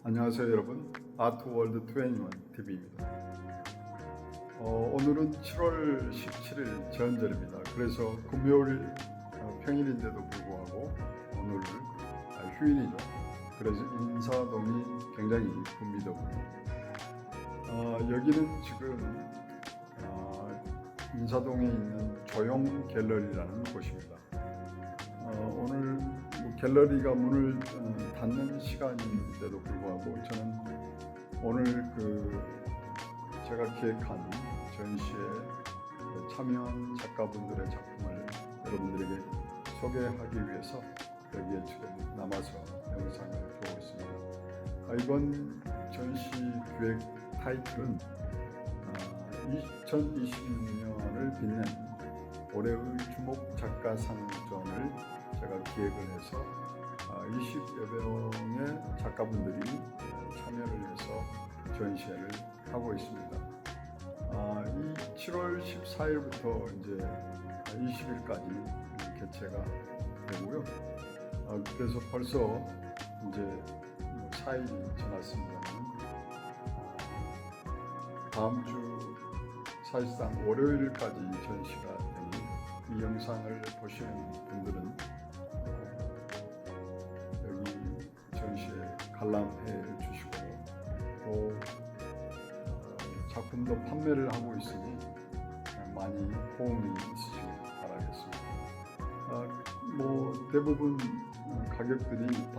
안녕하세요 여러분, 아트월드 21 TV입니다. 오늘은 7월 17일 제헌절입니다. 그래서 금요일 평일인데도 불구하고 오늘 휴일이죠. 그래서 인사동이 굉장히 붐비더군요. 여기는 지금 인사동에 있는 조용 갤러리라는 곳입니다. 오늘 갤러리가 문을 닫는 시간인데도 불구하고 저는 오늘 제가 기획한 전시에 참여한 작가분들의 작품을 여러분들에게 소개하기 위해서 여기에 지금 남아서 영상을 보고 있습니다. 이번 전시 기획 타이틀은 2026년을 빛낸 올해의 주목 작가 상전을 제가 기획을 해서 20여 명의 작가분들이 참여를 해서 전시회를 하고 있습니다. 이 7월 14일부터 이제 20일까지 개최가 되고요. 그래서 벌써 이제 4일이 지났습니다만 다음 주 사실상 월요일까지 전시가 되니 이 영상을 보시는 분들은 여기 전시에 관람해 주시고 또 작품도 판매를 하고 있으니 많이 호응이 있으시길 바라겠습니다. 대부분 가격들이 다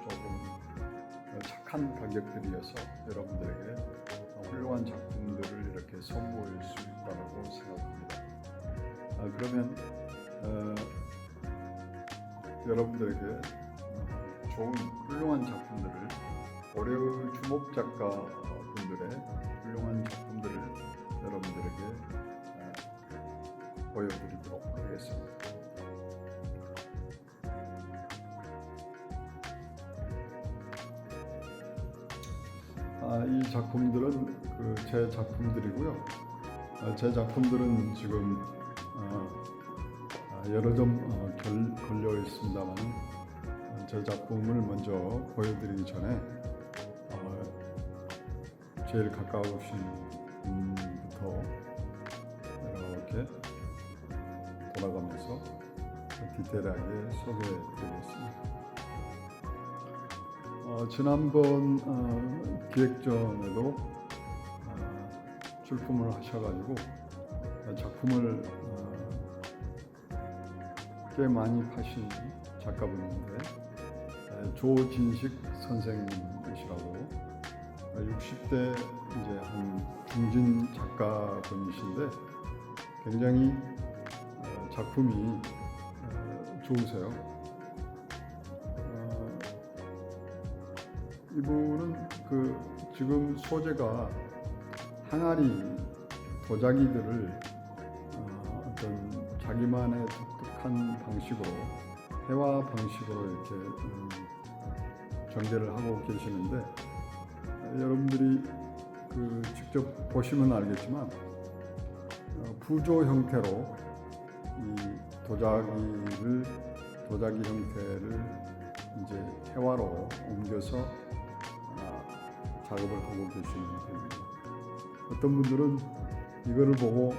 조금 착한 가격들이어서 여러분들에게 훌륭한 작품들을 이렇게 선보일 수 있다고 생각합니다. 그러면 여러분들에게 좋은 훌륭한 작품들을 올해의 주목 작가분들의 훌륭한 작품들을 여러분들에게 보여드리도록 하겠습니다. 이 작품들은 제 작품들이고요. 제 작품들은 지금 여러 점 걸려 있습니다만 제 작품을 먼저 보여드리기 전에 제일 가까우신 분부터 이렇게 돌아가면서 디테일하게 소개해드리겠습니다. 지난번 기획전에도 출품을 하셔가지고 작품을 꽤 많이 파신 작가분인데 조진식 선생님이시라고 60대 이제 한 중진 작가분이신데 굉장히 작품이 좋으세요. 이분은 지금 소재가 항아리 도자기들을 어떤 자기만의 독특한 방식으로 회화 방식으로 이렇게 전개를 하고 계시는데 여러분들이 직접 보시면 알겠지만 부조 형태로 이 도자기 형태를 이제 회화로 옮겨서 작업을 하고 계시는 분입니다. 어떤 분들은 이거를 보고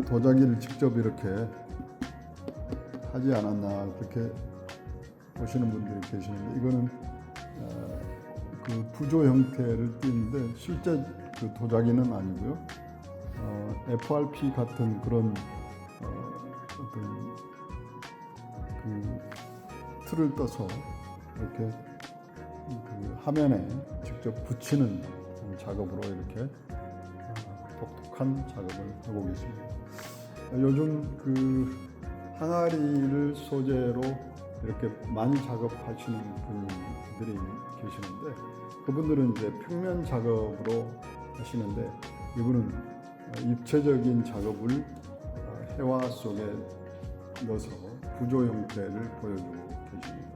도자기를 직접 이렇게 하지 않았나 그렇게 보시는 분들이 계시는데 이거는 부조 형태를 띄는데 실제 도자기는 아니고요. FRP 같은 그런 어떤 틀을 떠서 이렇게 화면에 직접 붙이는 작업으로 이렇게 독특한 작업을 하고 계십니다. 요즘 항아리를 소재로 이렇게 많이 작업하시는 분들이 계시는데 그분들은 이제 평면 작업으로 하시는데 이분은 입체적인 작업을 회화 속에 넣어서 부조 형태를 보여주고 계십니다.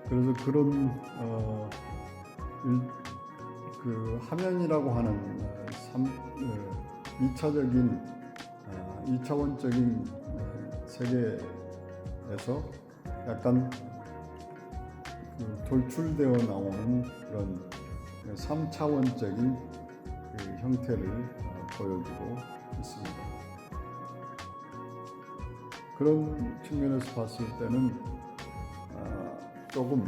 그래서 그런 화면이라고 하는 2차원적인 세계에서 약간 그 돌출되어 나오는 그런 3차원적인 그 형태를 보여주고 있습니다. 그런 측면에서 봤을 때는 조금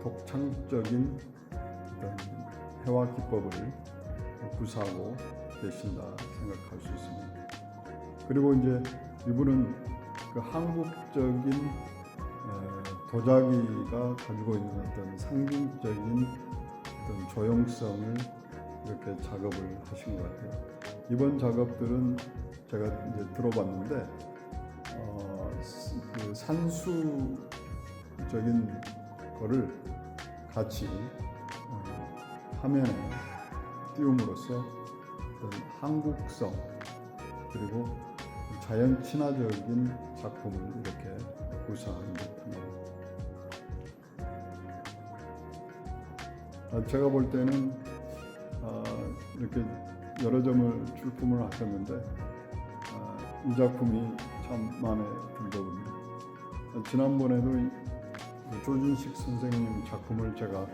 독창적인 어떤 회화 기법을 구사하고 계신다 생각할 수 있습니다. 그리고 이제 이분은 그 한국적인 도자기가 가지고 있는 어떤 상징적인 어떤 조형성을 이렇게 작업을 하신 것 같아요. 이번 작업들은 제가 이제 들어봤는데 그 산수적인 거를 같이 화면에 띄움으로써 어떤 한국성 그리고 자연 친화적인 작품을 이렇게 구사한 듯합니다. 제가 볼 때는 이렇게 여러 점을 출품을 하셨는데 이 작품이 참 마음에 들더군요. 지난번에도 조진식 선생님 작품을 제가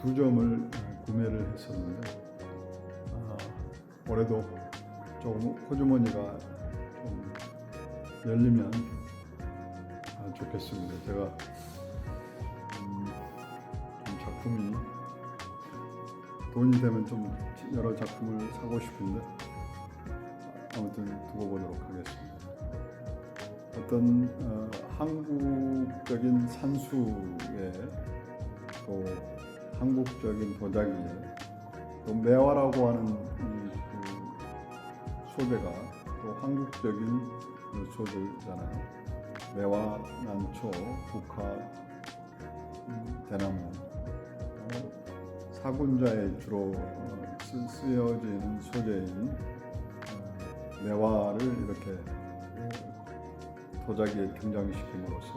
2점을 구매를 했었는데 올해도 조금 호주머니가 좀 열리면 좋겠습니다. 제가 좀 작품이 돈이 되면 좀 여러 작품을 사고 싶은데 아무튼 두고 보도록 하겠습니다. 어떤 한국적인 산수에 또 한국적인 도자기에 또 매화라고 하는 이 그 소재가 또 한국적인 그 소재잖아요. 매화, 난초, 국화, 대나무, 사군자에 주로 쓰여지는 소재인 매화를 이렇게 도자기에 등장시킴으로써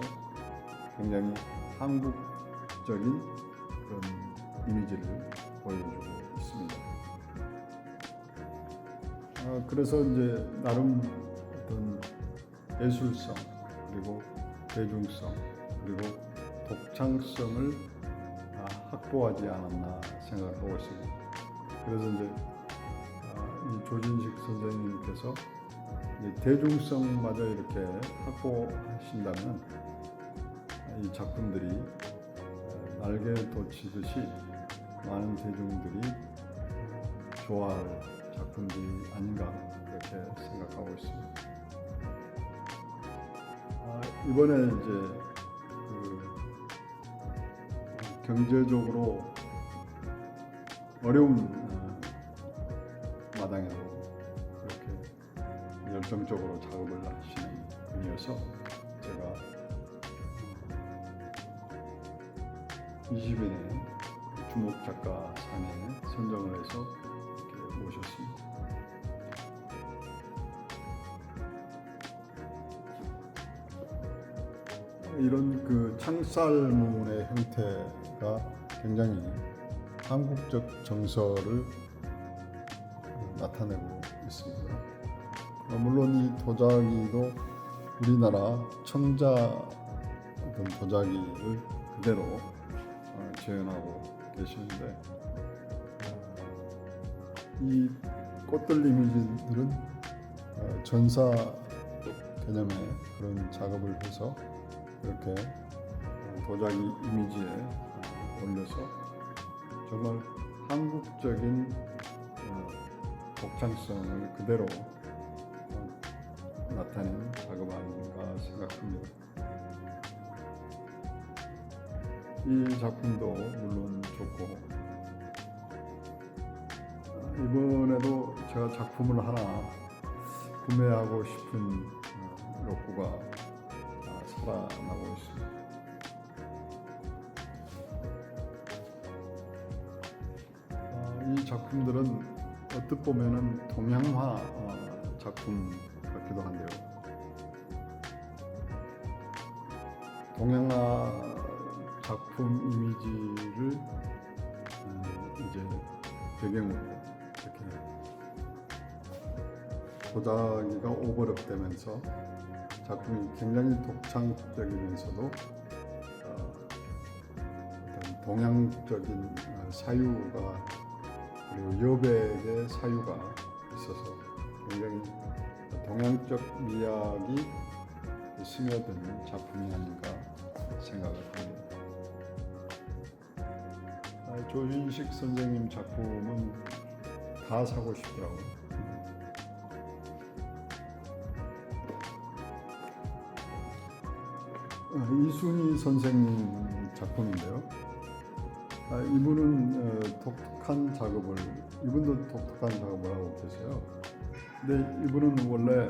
굉장히 한국적인 그런 이미지를 보여주고 있습니다. 그래서 이제 나름 어떤 예술성 그리고 대중성 그리고 독창성을 확보하지 않았나 생각하고 있습니다. 그래서 이제 이 조진식 선생님께서 대중성마저 이렇게 확보하신다면 이 작품들이 날개를 돋치듯이 많은 대중들이 좋아할 작품들이 아닌가 그렇게 생각하고 있습니다. 이번에 이제 그 경제적으로 어려운 마당에도 그렇게 열정적으로 작업을 하시는 분이어서 제가 20인의 주목 작가 상에 선정을 해서 이렇게 모셨습니다. 이런 그 창살문의 형태가 굉장히 한국적 정서를 나타내고 있습니다. 물론 이 도자기도 우리나라 청자 어떤 도자기를 그대로 재현하고 계시는데 이 꽃들 이미지들은 전사 개념의 그런 작업을 해서 이렇게 도자기 이미지에 올려서 정말 한국적인 독창성을 그대로 나타낸 작업 아닌가 생각합니다. 이 작품도 물론 좋고 이번에도 제가 작품을 하나 구매하고 싶은 욕구가 살아나고 있습니다. 이 작품들은 어떻게 보면은 동양화 작품 같기도 한데요. 동양화 작품 이미지를 이제 배경으로 이렇게 도자기가 오버랩되면서 작품이 굉장히 독창적이면서도 어떤 동양적인 사유가 그리고 여백의 사유가 있어서 굉장히 동양적 미학이 스며든 작품이 아닌가 생각을 합니다. 조윤식 선생님 작품은 다 사고 싶더라고요. 이순희 선생님 작품인데요. 이분은 독특한 작업을, 이분도 독특한 작업을 하고 계세요. 근데 이분은 원래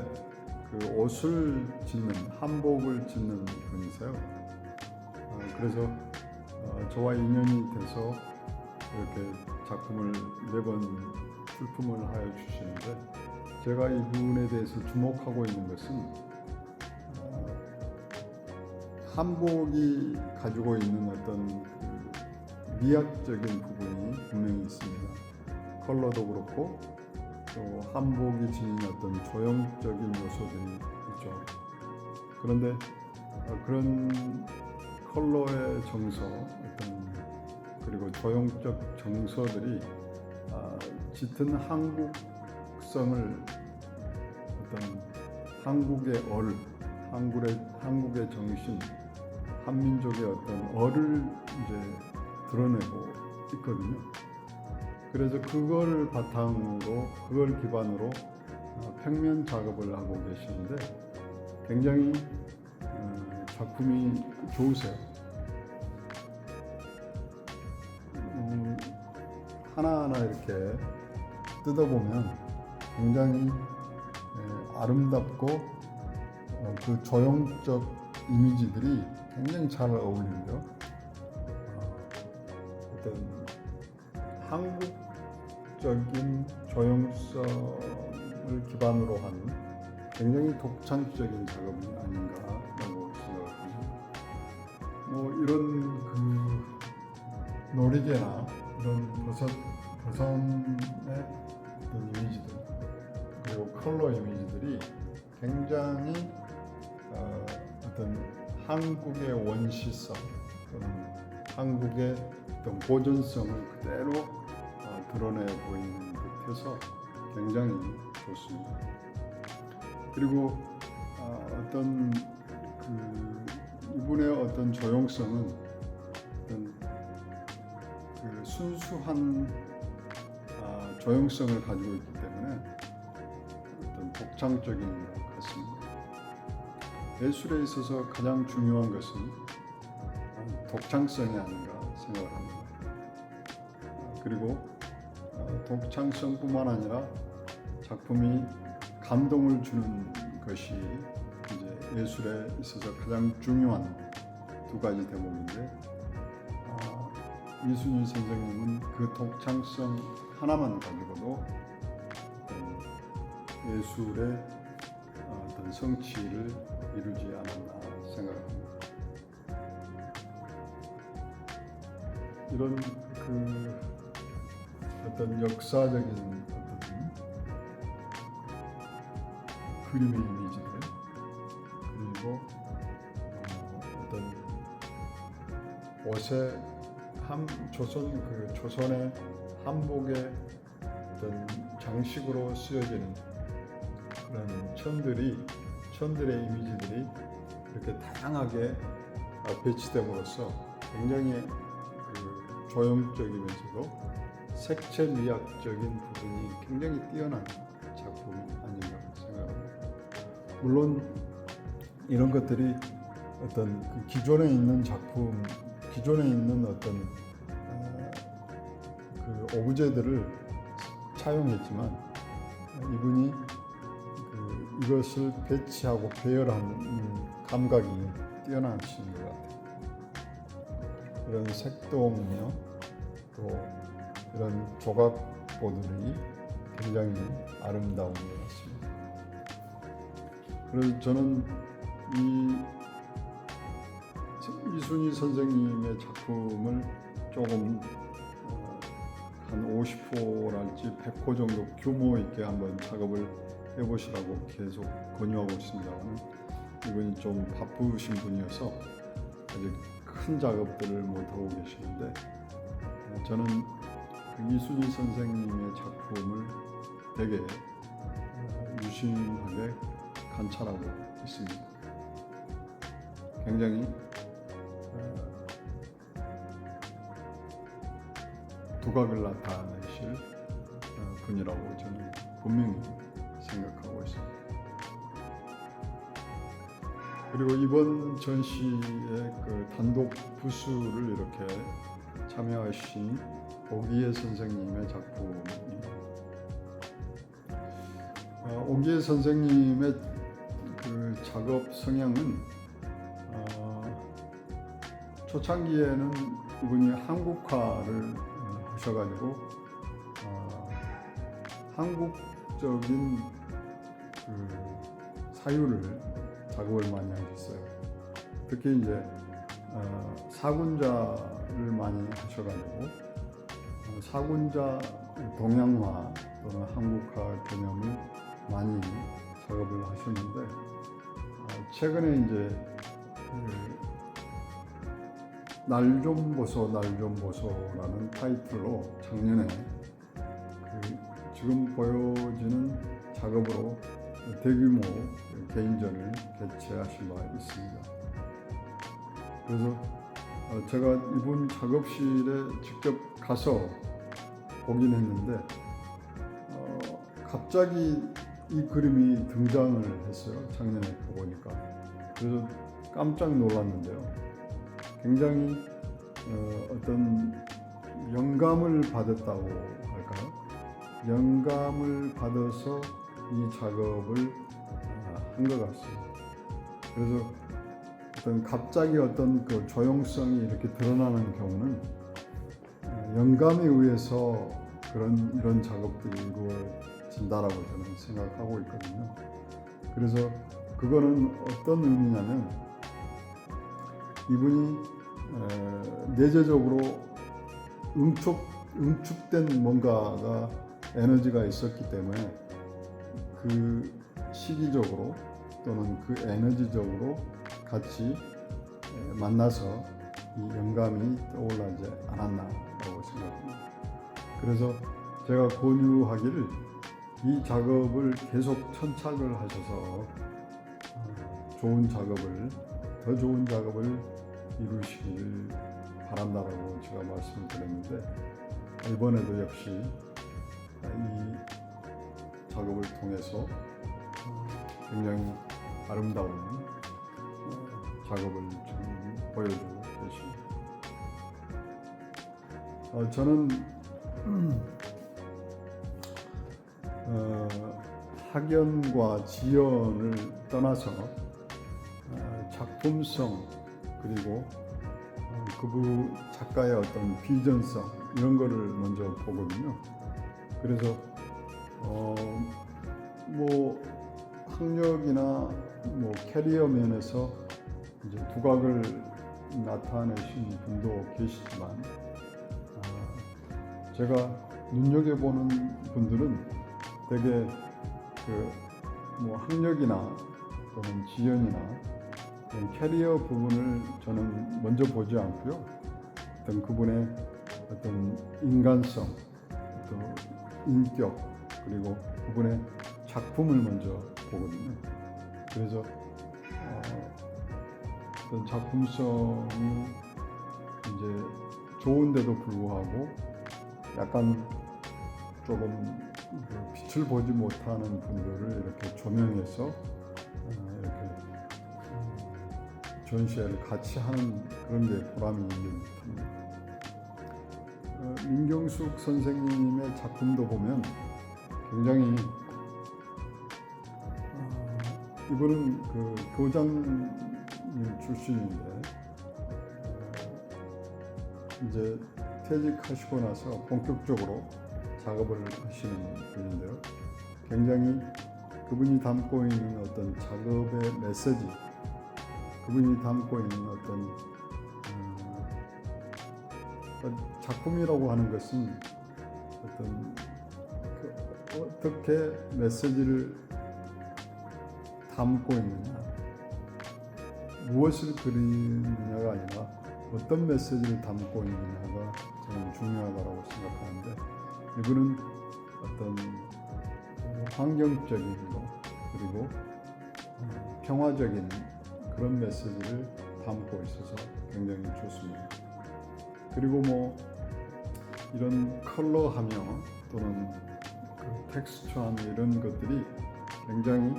그 옷을 짓는, 한복을 짓는 분이세요. 그래서 저와 인연이 돼서 이렇게 작품을 매번 출품을 하여 주시는데, 제가 이분에 대해서 주목하고 있는 것은 한복이 가지고 있는 어떤 그 미학적인 부분이 분명히 있습니다. 컬러도 그렇고 또 한복이 지닌 어떤 조형적인 요소들이 있죠. 그런데 그런 컬러의 정서, 어떤 그리고 조형적 정서들이 짙은 한국성을, 어떤 한국의 한국의 정신, 한민족의 어떤 얼을 이제 드러내고 있거든요. 그래서 그걸 바탕으로, 그걸 기반으로 평면 작업을 하고 계시는데 굉장히 작품이 좋으세요. 하나하나 이렇게 뜯어보면 굉장히 아름답고 그 조형적 이미지들이 굉장히 잘 어울리는데요. 어떤 한국적인 조형성을 기반으로 한 굉장히 독창적인 작업이 아닌가라고 생각합니다. 뭐 이런 그 놀이개나 이런 버섯의 어떤 이미지들, 그리고 컬러 이미지들이 굉장히 어떤 한국의 원시성 또는 한국의 어떤 고전성을 그대로 드러내 보이는 듯해서 굉장히 좋습니다. 그리고 어떤 그 이분의 어떤 조형성은 어떤 그 순수한 조형성을 가지고 있기 때문에 어떤 독창적인 것 같습니다. 예술에 있어서 가장 중요한 것은 독창성이 아닌가 생각을 합니다. 그리고 독창성뿐만 아니라 작품이 감동을 주는 것이 이제 예술에 있어서 가장 중요한 두 가지 대목인데, 이순희 선생님은 그 독창성 하나만 가지고도 예술의 어떤 성취를 이루지 않았나 생각합니다. 이런 그 어떤 역사적인 어떤 그림의 이미지들, 그리고 어떤 옷의 조선의 한복의 어떤 장식으로 쓰여지는 그런 천들의 이미지들이 이렇게 다양하게 배치됨으로써 굉장히 그 조형적이면서도 색채 미학적인 부분이 굉장히 뛰어난 작품이 아닌가 생각합니다. 물론 이런 것들이 어떤 그 기존에 있는 작품, 기존에 있는 어떤 그 오브제들을 차용했지만 이분이 이것을 배치하고 배열하는 감각이 뛰어나신 것 같아요. 이런 색동이며 또 이런 조각보들이 굉장히 아름다운 것 같습니다. 그래서 저는 이순희 선생님의 작품을 조금 한 50호랄지 100호 정도 규모 있게 한번 작업을 해보시라고 계속 권유하고 있습니다만 이분이 좀 바쁘신 분이어서 아직 큰 작업들을 못하고 계시는데 저는 그 이순희 선생님의 작품을 되게 유심하게 관찰하고 있습니다. 굉장히 두각을 나타내실 분이라고 저는 분명히 생각하고 있습니다. 그리고 이번 전시의 그 단독 부수를 이렇게 참여하신 오기애 선생님의 작품입니다. 오기애 선생님의 그 작업 성향은 초창기에는 이분이 한국화를 하셔가지고 한국적인 그 사유를 작업을 많이 하셨어요. 특히 이제 사군자를 많이 하셔가지고 사군자 동양화 또는 한국화 개념을 많이 작업을 하셨는데 최근에 이제 날 좀 보소라는 타이틀로 작년에 지금 보여지는 작업으로 대규모 개인전을 개최하신 바 있습니다. 그래서 제가 이분 작업실에 직접 가서 보긴 했는데 갑자기 이 그림이 등장을 했어요. 작년에 가보니까. 그래서 깜짝 놀랐는데요. 굉장히 어떤 영감을 받았다고 할까요? 영감을 받아서 이 작업을 한 것 같습니다. 그래서 갑자기 어떤 그 조형성이 이렇게 드러나는 경우는 영감에 의해서 이런 작업들이 이루어진다라고 저는 생각하고 있거든요. 그래서 그거는 어떤 의미냐면 이분이 내재적으로 응축된 뭔가가 에너지가 있었기 때문에 그 시기적으로 또는 그 에너지적으로 같이 만나서 이 영감이 떠올라지 않았나라고 생각합니다. 그래서 제가 권유하기를 이 작업을 계속 천착을 하셔서 더 좋은 작업을 이루시기를 바란다라고 제가 말씀을 드렸는데 이번에도 역시 이 작업을 통해서 굉장히 아름다운 작업을 지금 보여주고 계십니다. 저는 학연과 지연을 떠나서 작품성 그리고 그 작가의 어떤 비전성 이런 거를 먼저 보거든요. 그래서 뭐 학력이나 뭐 캐리어 면에서 이제 두각을 나타내신 분도 계시지만 제가 눈여겨보는 분들은 되게 뭐 학력이나 또는 지연이나 캐리어 부분을 저는 먼저 보지 않고요. 어떤 그분의 어떤 인간성, 또 인격 그리고 그분의 작품을 먼저 보거든요. 그래서 어떤 작품성이 이제 좋은데도 불구하고 약간 조금 빛을 보지 못하는 분들을 이렇게 조명해서 이렇게 전시회를 같이 하는 그런 게 보람이 있는 듯합니다. 민경숙 선생님의 작품도 보면 굉장히 이분은 그 교장님 출신인데 이제 퇴직하시고 나서 본격적으로 작업을 하시는 분인데요. 굉장히 그분이 담고 있는 어떤 작업의 메시지, 그분이 담고 있는 어떤 작품이라고 하는 것은 어떤 어떻게 메시지를 담고 있느냐, 무엇을 그리느냐가 아니라 어떤 메시지를 담고 있느냐가 저는 중요하다고 생각하는데, 이분은 어떤 환경적인 거 그리고 평화적인 그런 메시지를 담고 있어서 굉장히 좋습니다. 그리고 뭐 이런 컬러하며 또는 그 텍스처하며 이런 것들이 굉장히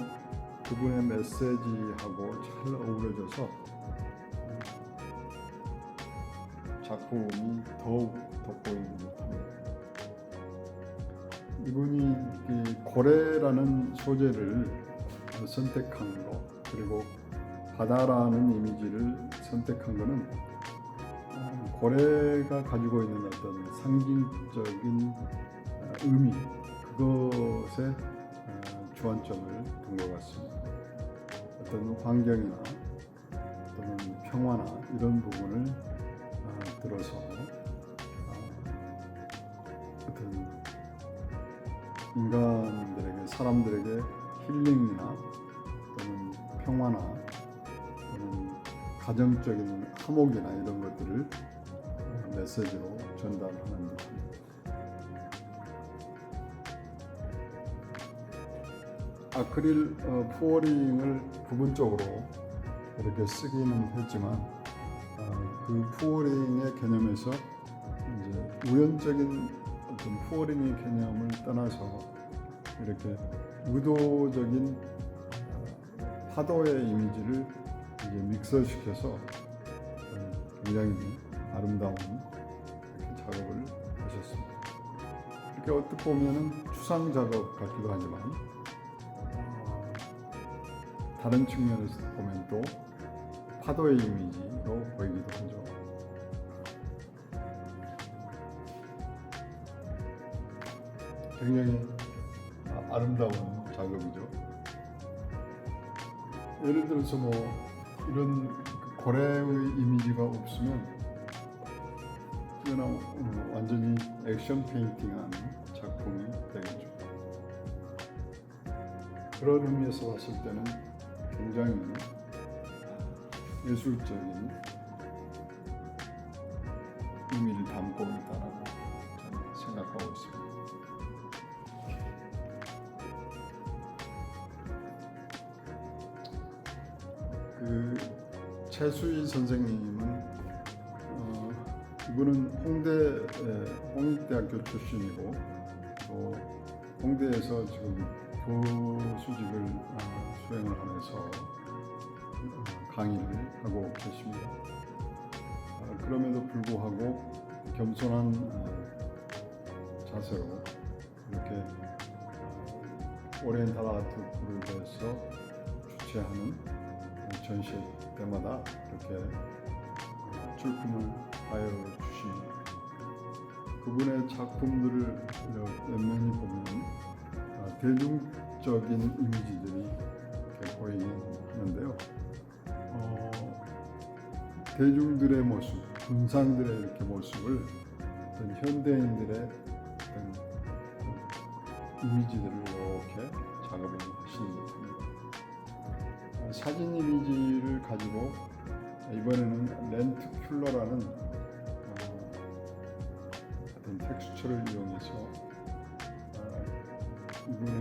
그분의 메시지하고 잘 어우러져서 작품이 더욱 돋보이는 듯합니다. 이분이 이 고래라는 소재를 선택한 거, 그리고 바다라는 이미지를 선택한 것은 고래가 가지고 있는 어떤 상징적인 의미, 그것에 주안점을 둔 것 같습니다. 어떤 환경이나 또는 평화나 이런 부분을 들어서 어떤 인간들에게, 사람들에게 힐링이나 또는 평화나 또는 가정적인 화목이나 이런 것들을 메시지로 전달하는 듯합니다. 아크릴 푸어링을 부분적으로 이렇게 쓰기는 했지만 그 푸어링의 개념에서 이제 우연적인 어떤 푸어링의 개념을 떠나서 이렇게 의도적인 파도의 이미지를 이제 믹서시켜서 굉장히 아름다운 이렇게 작업을 하셨습니다. 이렇게 어떻게 보면은 추상 작업 같기도 하지만 다른 측면에서 보면 또 파도의 이미지로 보이기도 하죠. 굉장히 아름다운 작업이죠. 예를 들어서 뭐 이런 고래의 이미지가 없으면 이거는 완전히 액션 페인팅한 작품이 되겠죠. 그런 의미에서 봤을 때는 굉장히 예술적인 의미를 담고 있다고 저는 생각하고 있습니다. 그 최수희 선생님은 이분은 홍익대학교 출신이고 또 홍대에서 지금 교수직을 수행을 하면서 강의를 하고 계십니다. 그럼에도 불구하고 겸손한 자세로 이렇게 오리엔탈 아트 그룹에서 주최하는 전시 때마다 이렇게 출품을 하여 주십니다. 그분의 작품들을 몇몇이 보면 대중적인 이미지들이 이렇게 보이긴 하는데요. 대중들의 모습, 군상들의 이렇게 모습을 어떤 현대인들의 어떤 이미지들을 이렇게 작업을 하시는 듯합니다. 사진 이미지를 가지고 이번에는 렌트큘러라는 어떤 텍스처를 이용해서 이분의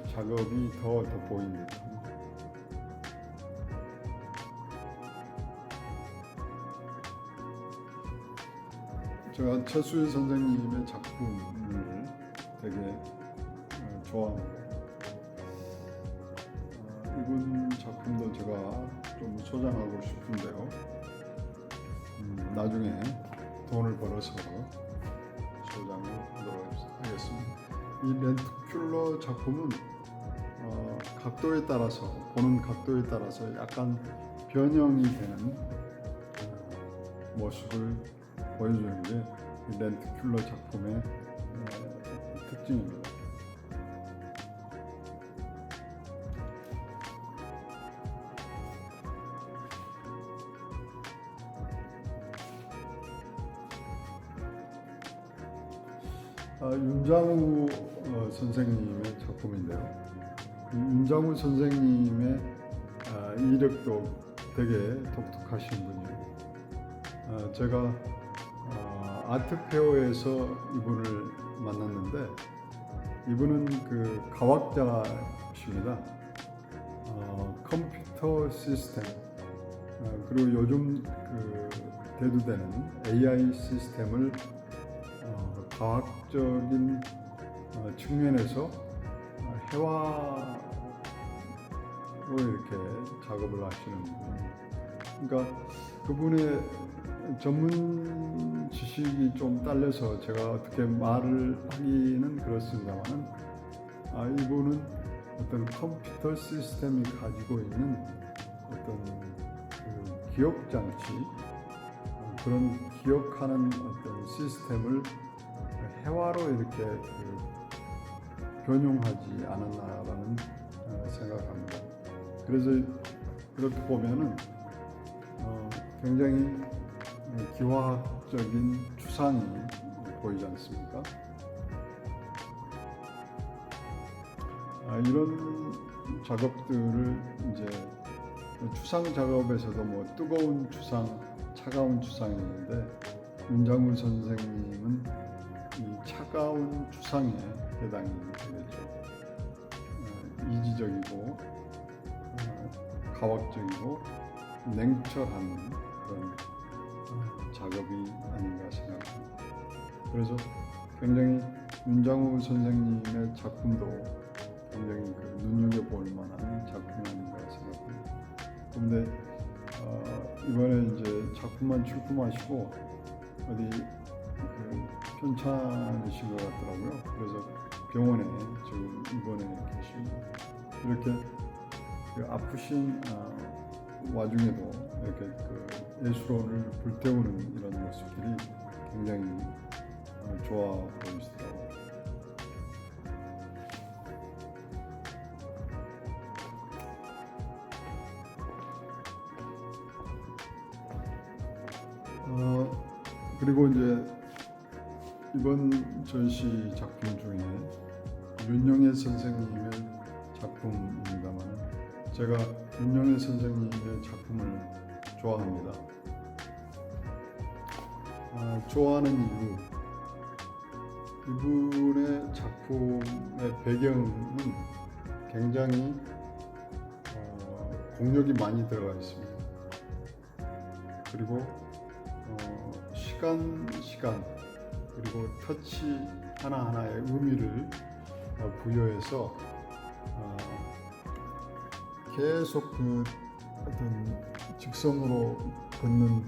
작업이 더 돋보이는 듯합니다. 제가 최수희 선생님의 작품을 되게 좋아합니다. 이분 작품도 제가 좀 소장하고 싶은데요. 나중에 돈을 벌어서 소장을 하도록 하겠습니다. 이 렌트큘러 작품은 각도에 따라서, 보는 각도에 따라서 약간 변형이 되는 모습을 보여주는 게 이 렌트큘러 작품의 특징입니다. 윤장우 선생님의 작품인데요. 윤장우 선생님의 이력도 되게 독특하신 분이에요. 제가 아트페어에서 이분을 만났는데 이분은 그 과학자십니다. 컴퓨터 시스템 그리고 요즘 그 대두되는 AI 시스템을 과학적인 측면에서 해와로 이렇게 작업을 하시는 분. 그러니까 그분의 전문 지식이 좀 딸려서 제가 어떻게 말을 하기는 그렇습니다만, 이분은 어떤 컴퓨터 시스템이 가지고 있는 어떤 그 기억 장치, 그런 기억하는 어떤 시스템을 해와로 이렇게 변용하지 않았나라는 생각합니다. 그래서 그렇게 보면은 굉장히 기하학적인 추상이 보이지 않습니까? 이런 작업들을 이제 추상 작업에서도 뭐 뜨거운 추상, 차가운 추상이 있는데 윤장훈 선생님은 이 차가운 추상에 해당이 되겠죠. 이지적이고 과학적이고 냉철한 그런 작업이 아닌가 생각합니다. 그래서 굉장히 윤장우 선생님의 작품도 굉장히 눈여겨볼 만한 작품이 아닌가 생각합니다. 그런데 이번에 이제 작품만 출품하시고 어디 편찮으신 것 같더라고요. 그래서 병원에 지금 입원해 계십니다. 이렇게 아프신 와중에도 이렇게 예술원을 불태우는 이런 모습들이 굉장히 좋아 보이시더라고요. 그리고 이제 이번 전시 작품 중에 윤영애 선생님의 작품입니다만, 제가 윤영애 선생님의 작품을 좋아합니다. 좋아하는 이유, 이분의 작품의 배경은 굉장히 공력이 많이 들어가 있습니다. 그리고 시간 그리고 터치 하나하나의 의미를 부여해서 계속 그 어떤 직선으로 걷는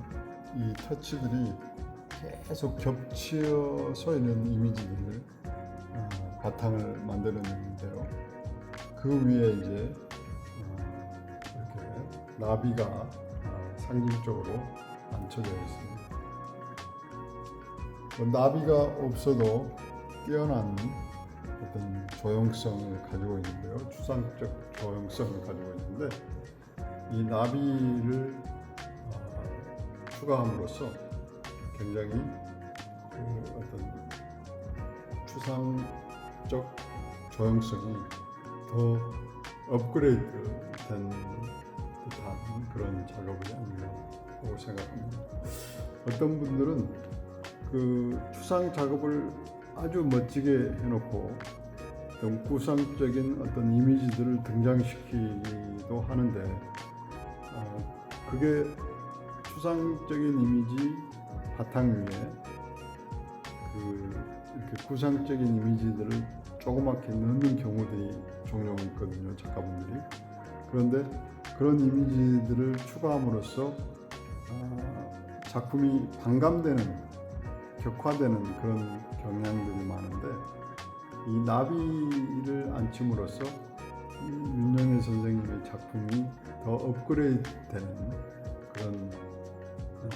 이 터치들이 계속 겹쳐서 있는 이미지들을 바탕을 만드는데요. 그 위에 이제 이렇게 나비가 상징적으로 앉혀져 있습니다. 나비가 없어도 뛰어난 어떤 조형성을 가지고 있는데요. 추상적 조형성을 가지고 있는데 이 나비를 추가함으로써 굉장히 어떤 추상적 조형성이 더 업그레이드 된 듯한 그런 작업이 아닌가라고 생각합니다. 어떤 분들은 그 추상 작업을 아주 멋지게 해놓고 어떤 구상적인 어떤 이미지들을 등장시키기도 하는데, 그게 추상적인 이미지 바탕 위에 이렇게 구상적인 이미지들을 조그맣게 넣는 경우들이 종종 있거든요, 작가분들이. 그런데 그런 이미지들을 추가함으로써 작품이 반감되는, 격화되는 그런 경향들이 많은데, 이 나비를 앉힘으로써 윤영애 선생님의 작품이 더 업그레이드 되는 그런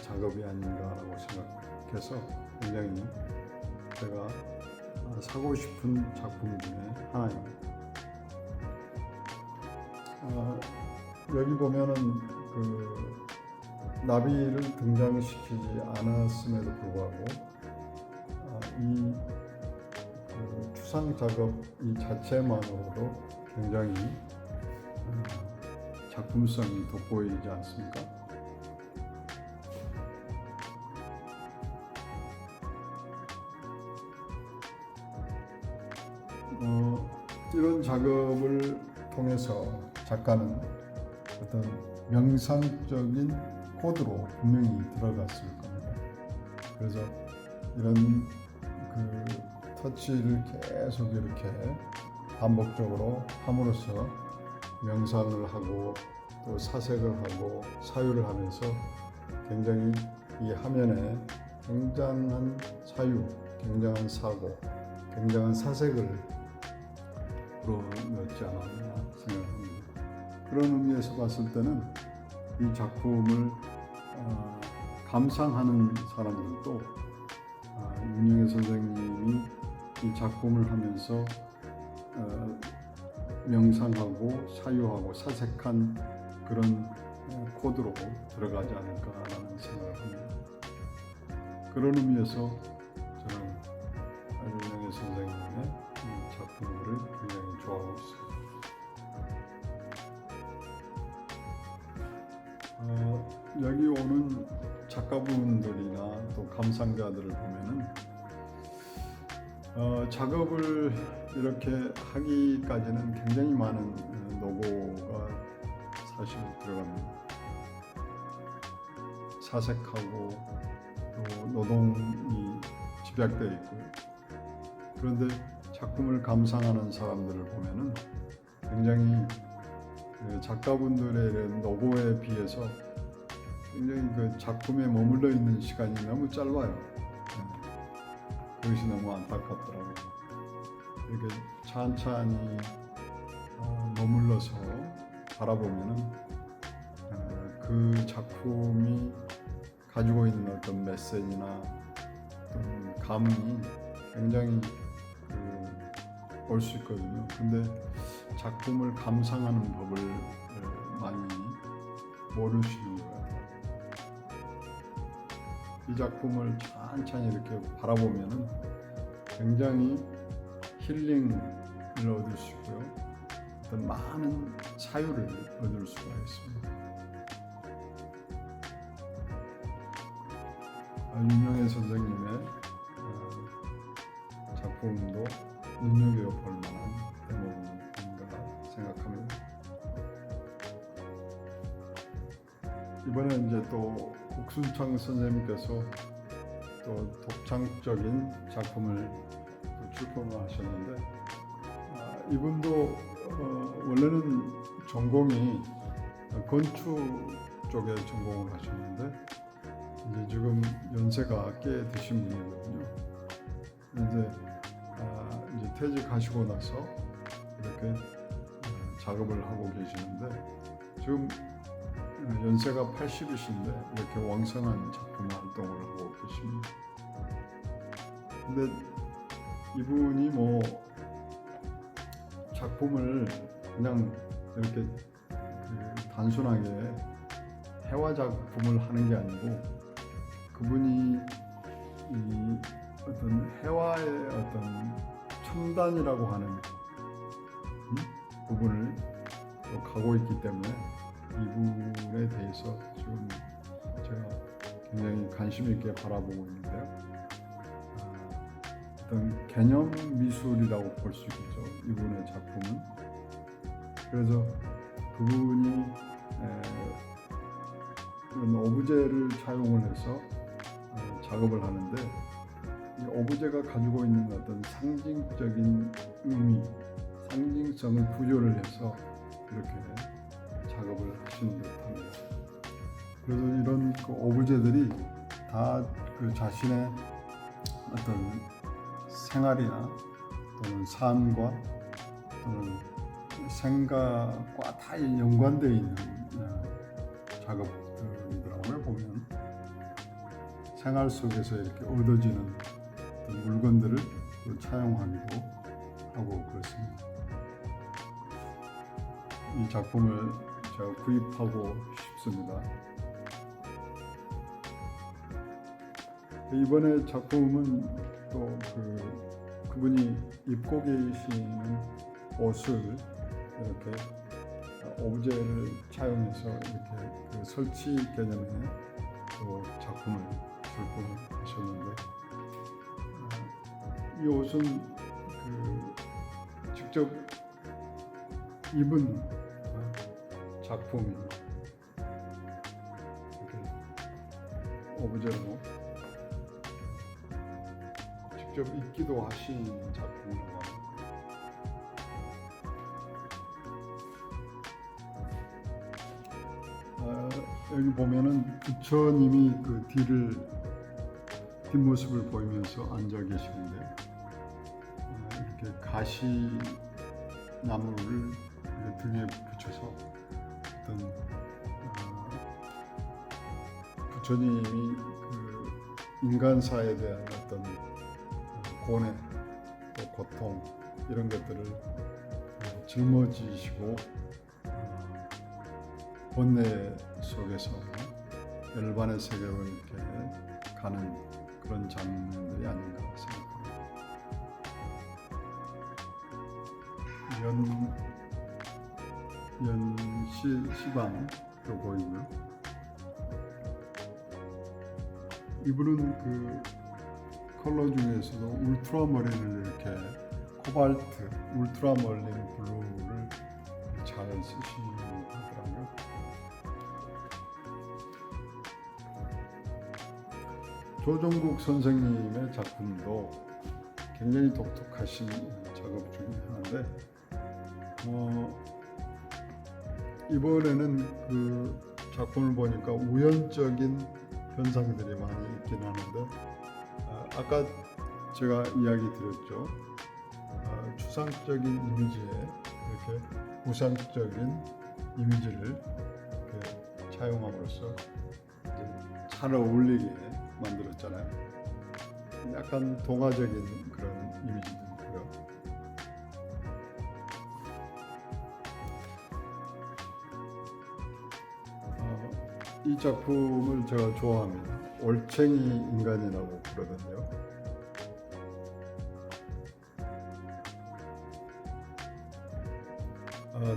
작업이 아닌가라고 생각해서 굉장히 제가 사고 싶은 작품 중에 하나입니다. 여기 보면은 그 나비를 등장시키지 않았음에도 불구하고 이 추상 작업 이 자체만으로도 굉장히 작품성이 돋보이지 않습니까? 이런 작업을 통해서 작가는 어떤 명상적인 코드로 분명히 들어갔을 겁니다. 그래서 이런 그 터치를 계속 이렇게 반복적으로 함으로써 명상을 하고 또 사색을 하고 사유를 하면서 굉장히 이 화면에 굉장한 사유, 굉장한 사고, 굉장한 사색을 불어넣지 않았나 생각합니다. 그런 의미에서 봤을 때는 이 작품을 감상하는 사람들도 윤영애 선생님이 이 작품을 하면서 명상하고 사유하고 사색한 그런 코드로 들어가지 않을까라는 생각을 합니다. 그런 의미에서 저는 윤영애 선생님의 이 작품들을 굉장히 좋아하고 있습니다. 여기 오는 작가분들이나 또 감상자들을 보면은 작업을 이렇게 하기까지는 굉장히 많은 노고가 사실 들어갑니다. 사색하고 또 노동이 집약되어 있고요. 그런데 작품을 감상하는 사람들을 보면은 굉장히 작가분들의 노고에 비해서 굉장히 그 작품에 머물러 있는 시간이 너무 짧아요. 그것이 너무 안타깝더라고요. 이렇게 찬찬히 머물러서 바라보면은 그 작품이 가지고 있는 어떤 메시지나 어떤 감흥이 굉장히 올 수 있거든요. 근데 작품을 감상하는 법을 많이 모르시는 것 같아요. 이 작품을 찬찬히 이렇게 바라보면은 굉장히 힐링을 얻을 수 있고요. 어떤 많은 사유를 얻을 수가 있습니다. 윤영애 선생님의 작품도 눈여겨볼 만한 대목인가 생각합니다. 이번에 이제 또 국순창 선생님께서 또 독창적인 작품을 출품을 하셨는데 이분도 원래는 전공이 건축 쪽에 전공을 하셨는데 이제 지금 연세가 꽤 드신 분이거든요. 이제 퇴직하시고 나서 이렇게 작업을 하고 계시는데 지금 연세가 80이신데 이렇게 왕성한 작품 활동을 하고 계십니다. 근데 이분이 뭐 작품을 그냥 이렇게 단순하게 해와 작품을 하는 게 아니고 그분이 이 어떤 해와의 어떤 첨단이라고 하는 부분을 또 가고 있기 때문에 이분에 대해서 지금 제가 굉장히 관심 있게 바라보고 있는데요. 어떤 개념 미술이라고 볼 수 있겠죠. 이분의 작품은. 그래서 그분이 이런 오브제를 차용을 해서 작업을 하는데 이 오브제가 가지고 있는 어떤 상징적인 의미, 상징성을 부여를 해서 이렇게 작업을 하시는 듯합니다. 그래서 이런 그 오브제들이 다 그 자신의 어떤 생활이나 또는 삶과 또는 생각과 다 연관되어 있는 작업들이더라고요. 보면 생활 속에서 이렇게 얻어지는 물건들을 차용하기도 하고 그렇습니다. 이 작품을 제가 구입하고 싶습니다. 이번에 작품은 또 그분이 입고 계시는 옷을 이렇게 오브제를 차용해서 이렇게 그 설치 개념의 또 작품을 출품하셨는데 이 옷은 그 직접 입은 작품이 이렇게 오브제로 직접 입기도 하신 작품이라고 합니다. 여기 보면은 부처님이 그 뒷모습을 보이면서 앉아 계시는데 이렇게 가시 나무를 등에 붙여서 어떤 부처님이 그 인간사에 대한 어떤 고뇌 또 고통 이런 것들을 짊어지시고 번뇌 속에서 열반의 세계로 이렇게 가는 그런 장면들이 아닌가 생각합니다. 시방도 보이고요. 이분은 그 컬러 중에서도 울트라머린을 이렇게 코발트, 울트라머린 블루를 잘 쓰시더라고요. 조정국 선생님의 작품도 굉장히 독특하신 작업 중에 하나인데 이번에는 그 작품을 보니까 우연적인 현상들이 많이 있긴 하는데 아까 제가 이야기 드렸죠. 추상적인 이미지에 이렇게 우상적인 이미지를 이렇게 차용함으로써 잘 어울리게 만들었잖아요. 약간 동화적인 그런 이미지도 있고요. 이 작품을 제가 좋아합니다. 올챙이 인간이라고 그러던데요.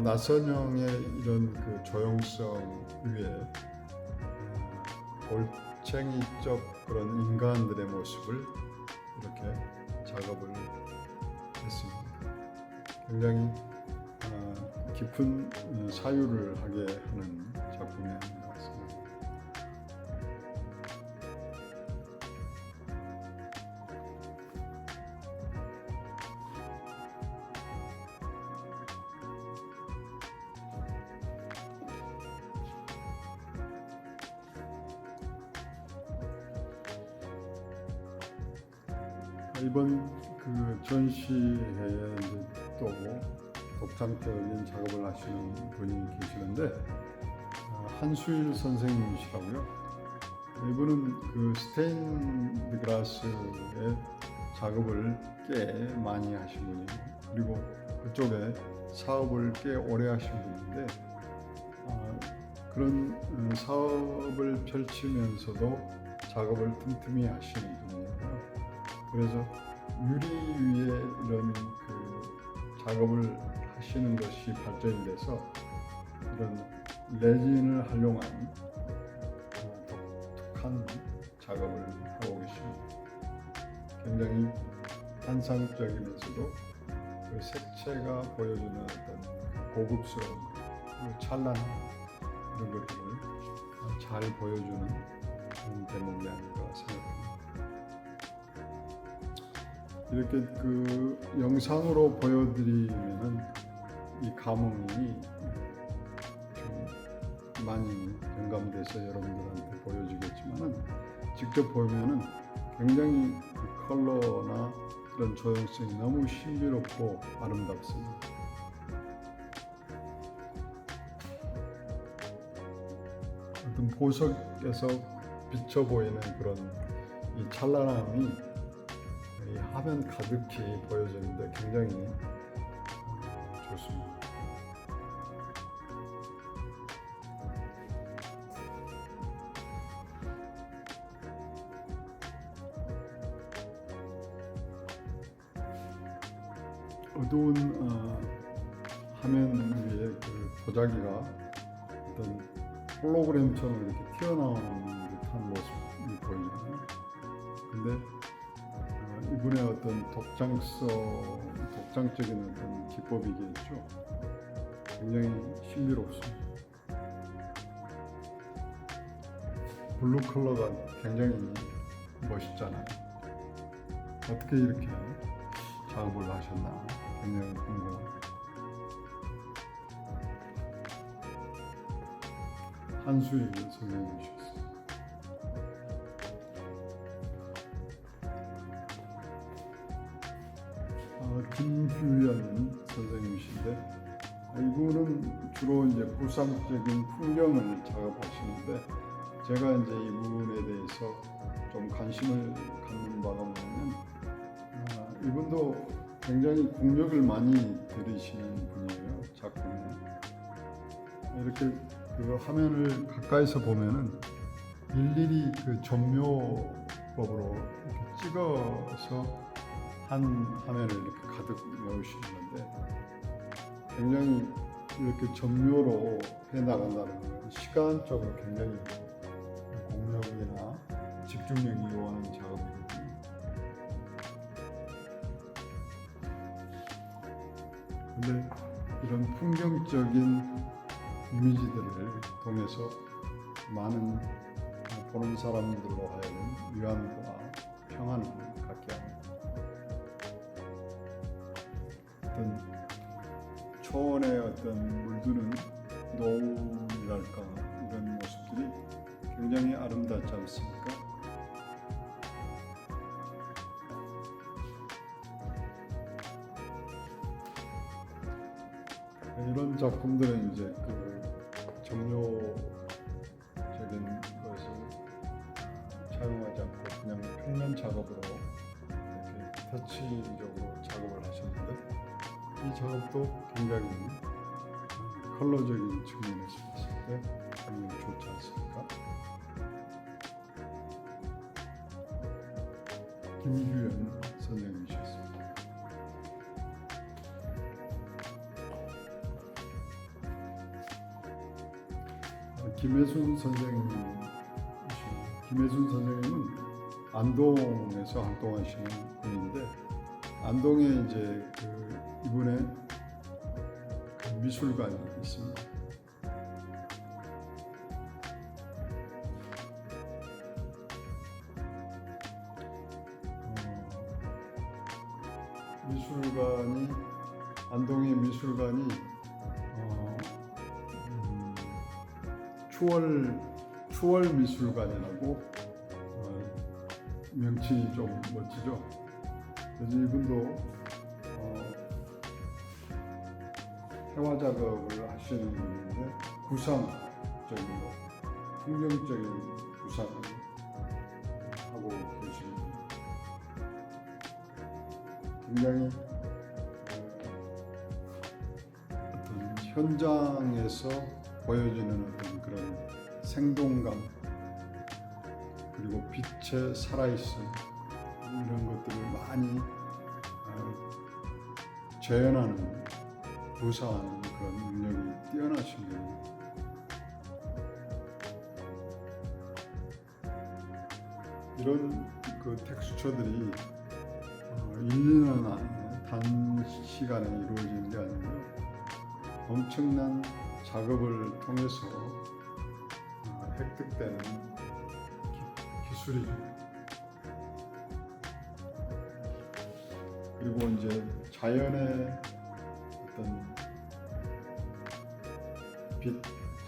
나선형의 이런 그 조형성 위에 올챙이적 그런 인간들의 모습을 이렇게 작업을 했습니다. 굉장히 깊은 사유를 하게 하는 작품이 아닌가 같습니다. 이번 그 전시회에 이제 또 독창적인 작업을 하시는 분이 계시는데 한수일 선생님이시라고요. 이분은 그 스테인드 글라스의 작업을 꽤 많이 하신 분이에요. 그리고 그쪽에 사업을 꽤 오래 하신 분인데 그런 사업을 펼치면서도 작업을 틈틈이 하시는 분이에요. 그래서 유리 위에 이런 그 작업을 하시는 것이 발전이 돼서 이런 레진을 활용한 독특한 작업을 하고 계십니다. 굉장히 환상적이면서도 그 색채가 보여주는 어떤 고급스러운 찬란한 이런 것들을 잘 보여주는 그런 대목이 아닌가 생각합니다. 이렇게 그 영상으로 보여드리면은 이 감흥이 좀 많이 영감돼서 여러분들한테 보여지겠지만은 직접 보면은 굉장히 그 컬러나 그런 조형성이 너무 신비롭고 아름답습니다. 어떤 보석에서 비쳐 보이는 그런 이 찬란함이 이 화면 가득히 보여지는데 굉장히 좋습니다. 어두운 화면 위에 그 도자기가 어떤 홀로그램처럼 이렇게 튀어나오는 듯한 모습이 보이잖아요. 근데 이분의 어떤 독창적인 어떤 기법이겠죠. 굉장히 신비롭습니다. 블루 컬러가 굉장히 멋있잖아요. 어떻게 이렇게 작업을 하셨나 굉장히 궁금해요. 한수희 선생님이셨어요. 김규현 선생님이신데 이분은 주로 이제 구상적인 풍경을 작업하시는데 제가 이제 이분에 대해서 좀 관심을 갖는 바가 뭐냐면 이분도 굉장히 국력을 많이 들이시는 분이에요. 작품에 이렇게 그 화면을 가까이서 보면은 일일이 그 전묘법으로 이렇게 찍어서 한 화면을 이렇게 가득 메우시는 건데 굉장히 이렇게 전묘로 해 나간다는 건 시간적으로 굉장히 공력이나 집중력이 요하는 작업이거든요. 근데 이런 풍경적인 이미지들을 통해서 많은 보는 사람들로 하여금 위안과 평안을 갖게 합니다. 어떤 초원의 어떤 물드는 노을이랄까 이런 모습들이 굉장히 아름답지 않습니까? 이런 작품들은 이제 그 정료적인 것을 사용하지 않고 그냥 평면 작업으로 이렇게 터치적으로 작업을 하셨는데 이 작업도 굉장히 컬러적인 측면에서 봤을 때 굉장히 좋지 않습니까? 김규현 선생님이셨습니다. 김혜순 선생님은 안동에서 활동하시는 분인데 안동에 이제 이분의 그 미술관이 있습니다. 안동의 미술관이 추월 미술관이라고 명칭이 좀 멋지죠. 그래서 이분도 회화 작업을 하시는 분인데 구상적이고 풍경적인 구상을 하고 계십니다. 굉장히 어떤 현장에서 보여지는 어떤 그런 생동감 그리고 빛에 살아있음 이런 것들을 많이 재현하는 묘사하는 그런 능력이 뛰어나신 분입니다. 이런 그 텍스처들이 일년 안에 단시간에 이루어지는 게 아니고요. 엄청난 작업을 통해서 획득되는 기술이죠. 그리고 이제 자연의 어떤 빛,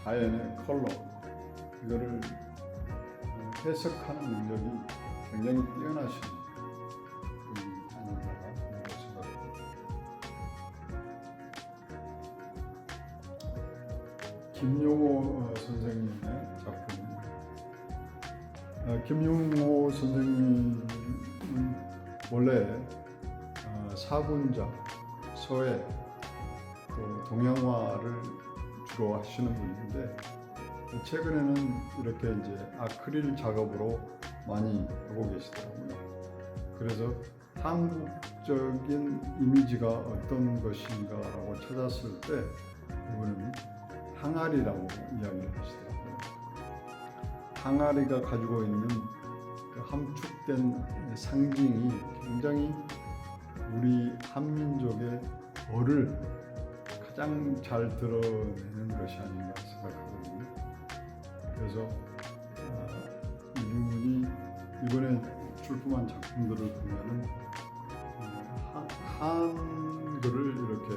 자연의 컬러 이거를 해석하는 능력이 굉장히 뛰어나신 분이 아닌가 생각합니다. 김용호 선생님의 작품입니다. 김용호 선생님은 원래 사군자, 서예, 또 동양화를 주로 하시는 분인데 최근에는 이렇게 이제 아크릴 작업으로 많이 하고 계시더라고요. 그래서 한국 상징적인 이미지가 어떤 것인가라고 찾았을 때 이분은 항아리라고 이야기를 하시더라고요. 항아리가 가지고 있는 그 함축된 상징이 굉장히 우리 한민족의 어를 가장 잘 드러내는 것이 아닌가 생각하거든요. 그래서 이분이 이번에 출품한 작품들을 보면은 한글을 이렇게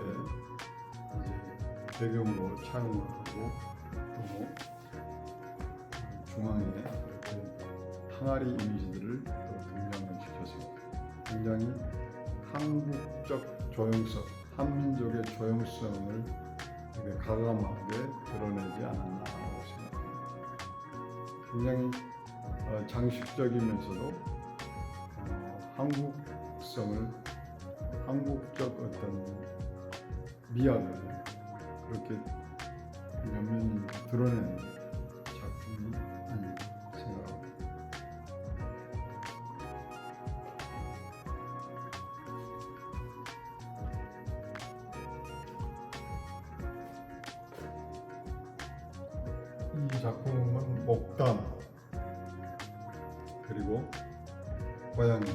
이제 배경으로 차용을 하고 또 중앙에 이렇게 항아리 이미지들을 또 등장을 시켜서 굉장히 한국적 조형성, 한민족의 조형성을 이렇게 가감하게 드러내지 않았나라고 생각합니다. 굉장히 장식적이면서도 한국성을, 한국적 어떤 미학을 그렇게 면면히 드러내는 작품이 아닌가 생각합니다. 이 작품은 목단 그리고 고양이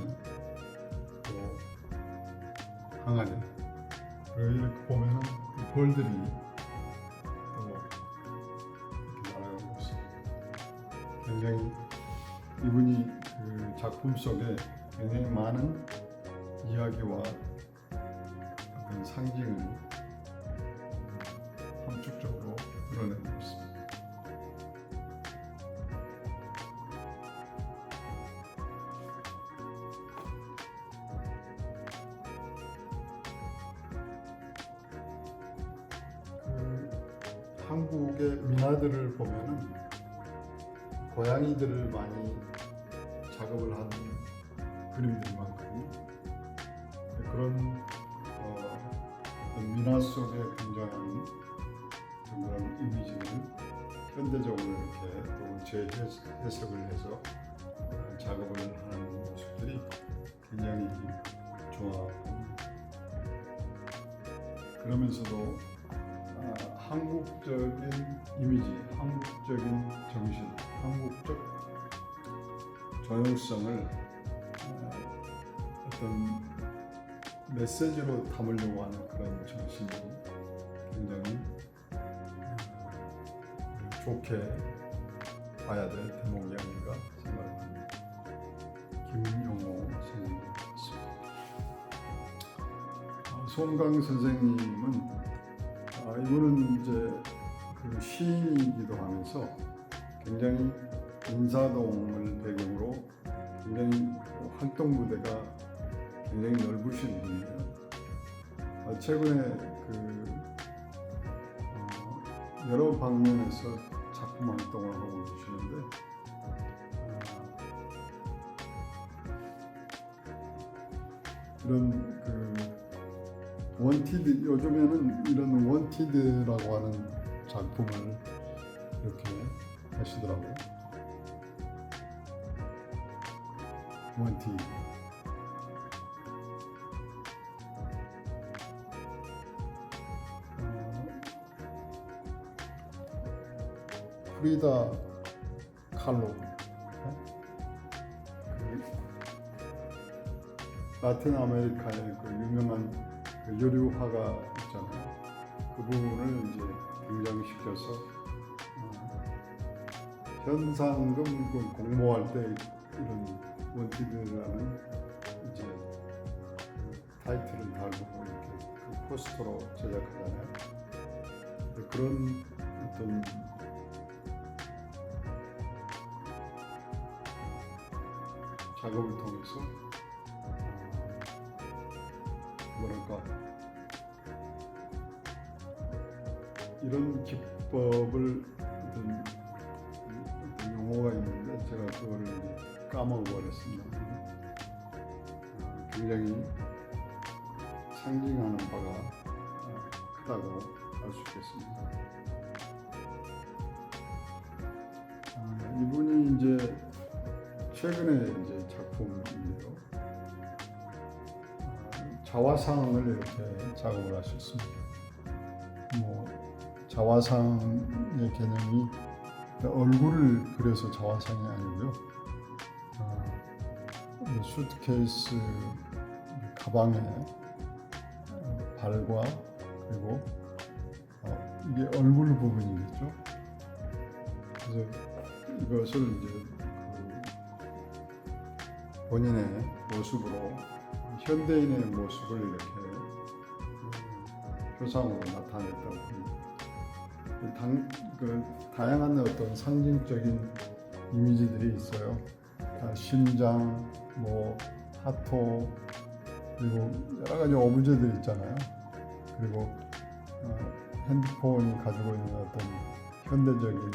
또 항아리 그리고 이렇게 보면은 벌들이 또 이렇게 날아가고 있습니다. 굉장히 이분이 그 작품 속에 굉장히 많은 이야기와 어떤 상징을 함축적으로 드러내고 있습니다. 한국의 민화들을 보면은 고양이들을 많이 작업을 한 그림들이 많거든요. 그런 민화 속에 등장하는 그런 이미지들을 현대적으로 이렇게 또 재해석을 해서 작업을 하는 모습들이 굉장히 좋아하고 그러면서도 한국적인 이미지, 한국적인 정신, 한국적 조형성을 어떤 메시지로 담으려고 하는 그런 정신이 굉장히 좋게 봐야 될 대목이 아닌가 생각합니다. 김용호 선생님이었습니다. 송강 선생님은 이분은 이제 그 시인이기도 하면서 굉장히 인사동을 배경으로 굉장히 활동 무대가 굉장히 넓으신 분이에요. 최근에 그 여러 방면에서 작품 활동을 하고 계시는데 이런 그 원티드, 요즘에는 이런 원티드라고 하는 작품을 이렇게 하시더라고요. 원티드. 프리다 칼로 라틴 아메리카의 그 유명한 그 요리화가 있잖아요. 그 부분을 이제 등장시켜서 현상금 그 공모할 때 이런 원티드라는 이제 그 타이틀을 달고 이렇게 그 포스터로 제작하잖아요. 그런 어떤 작업을 통해서 뭐랄까 이런 기법을 어떤 용어가 있는데 제가 그거를 이제 까먹어버렸습니다. 굉장히 상징하는 바가 크다고 할 수 있겠습니다. 이분이 이제 최근에 이제 작품인데요. 자화상을 이렇게 작업을 하셨습니다. 뭐 자화상의 개념이 얼굴을 그려서 자화상이 아니고요. 수트케이스 가방에 발과 그리고 이게 얼굴 부분이겠죠. 그래서 이것을 이제 본인의 모습으로 현대인의 모습을 이렇게 표상으로 나타냈다고 합니다. 다양한 어떤 상징적인 이미지들이 있어요. 심장, 뭐 하토, 그리고 여러 가지 오브제들 있잖아요. 그리고 핸드폰이 가지고 있는 어떤 현대적인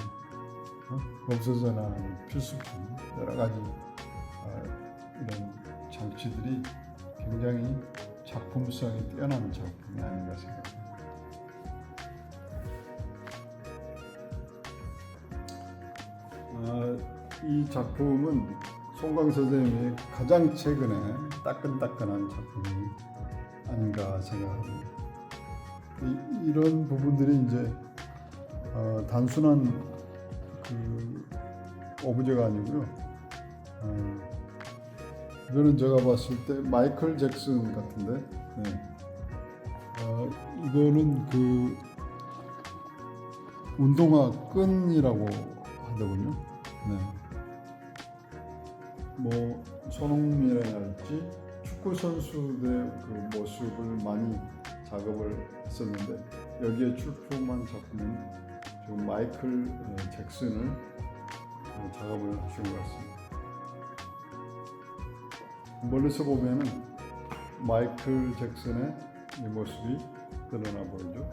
없어져나 하는 필수품, 여러 가지 이런 장치들이 굉장히 작품성이 뛰어난 작품이 아닌가 생각합니다. 이 작품은 송강 선생님이 가장 최근에 따끈따끈한 작품이 아닌가 생각합니다. 이런 부분들이 이제 단순한 그 오브제가 아니고요. 이거는 제가 봤을 때 마이클 잭슨 같은데, 네. 이거는 그 운동화 끈이라고 하더군요. 네. 뭐 손흥민이랄지 축구 선수들의 그 모습을 많이 작업을 했었는데, 여기에 출품한 작품은 지금 마이클 잭슨을 작업을 하신 것 같습니다. 멀리서 보면은 마이클 잭슨의 이 모습이 드러나 보이죠.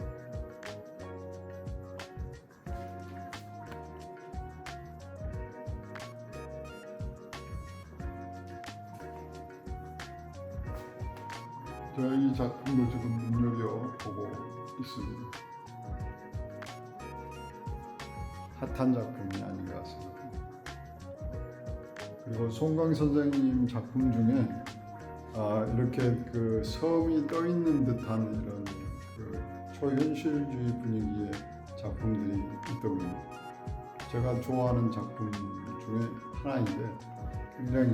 제가 이 작품도 지금 눈여겨보고 있습니다. 핫한 작품이 아닌가 생각합니다. 그리고 송강 선생님 작품 중에 이렇게 그 섬이 떠 있는 듯한 이런 그 초현실주의 분위기의 작품들이 있더군요. 제가 좋아하는 작품 중에 하나인데 굉장히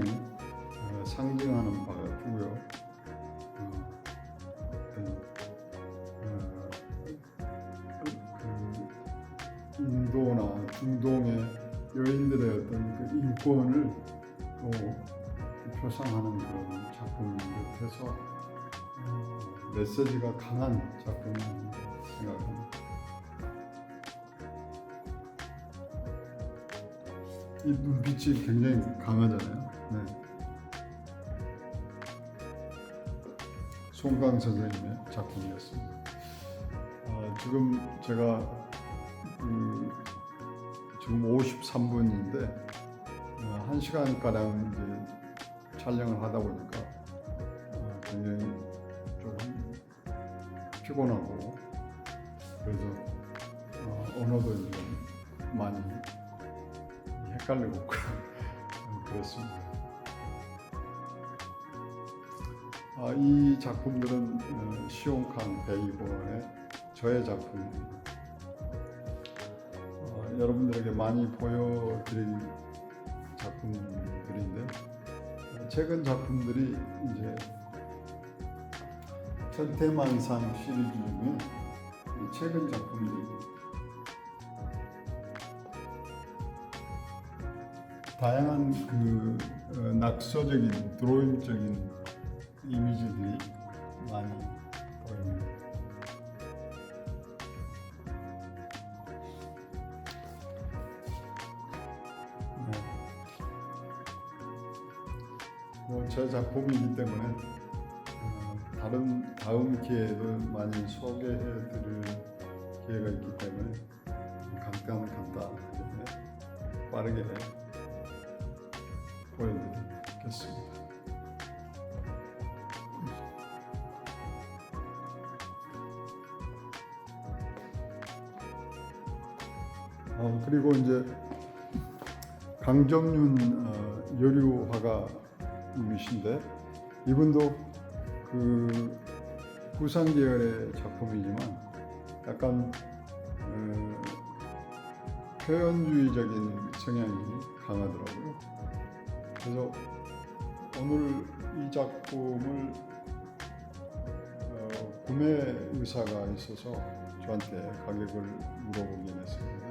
상징하는 바가 크고요. 인도나 중동의 여인들의 어떤 그 인권을 또 표상하는 그런 작품인 듯해서 메시지가 강한 작품이라고 생각합니다. 이 눈빛이 굉장히 강하잖아요. 네. 송강 선생님의 작품이었습니다. 지금 제가 지금 53분인데 1시간가량 이제 촬영을 하다 보니까 굉장히 좀 피곤하고, 그래서 언어도 좀 많이 헷갈리고 그렇습니다. 이 작품들은 시온칸 베이번의 저의 작품입니다. 여러분들에게 많이 보여드릴 작품들인데, 최근 작품들이 이제 천태만상 시리즈 중에 최근 작품들입니다. 다양한 그 낙서적인 드로잉적인 이미지들이 많이 보입니다. 제 작품이기 때문에 다음 기회에도 많이 소개해드릴 기회가 있기 때문에 간단하게 빠르게 보여드리겠습니다. 그리고 이제 강정윤 여류화가님이신데, 이분도 그 구상 계열의 작품이지만 약간 표현주의적인 성향이 강하더라고요. 그래서 오늘 이 작품을 구매 의사가 있어서 저한테 가격을 물어보긴 했었는데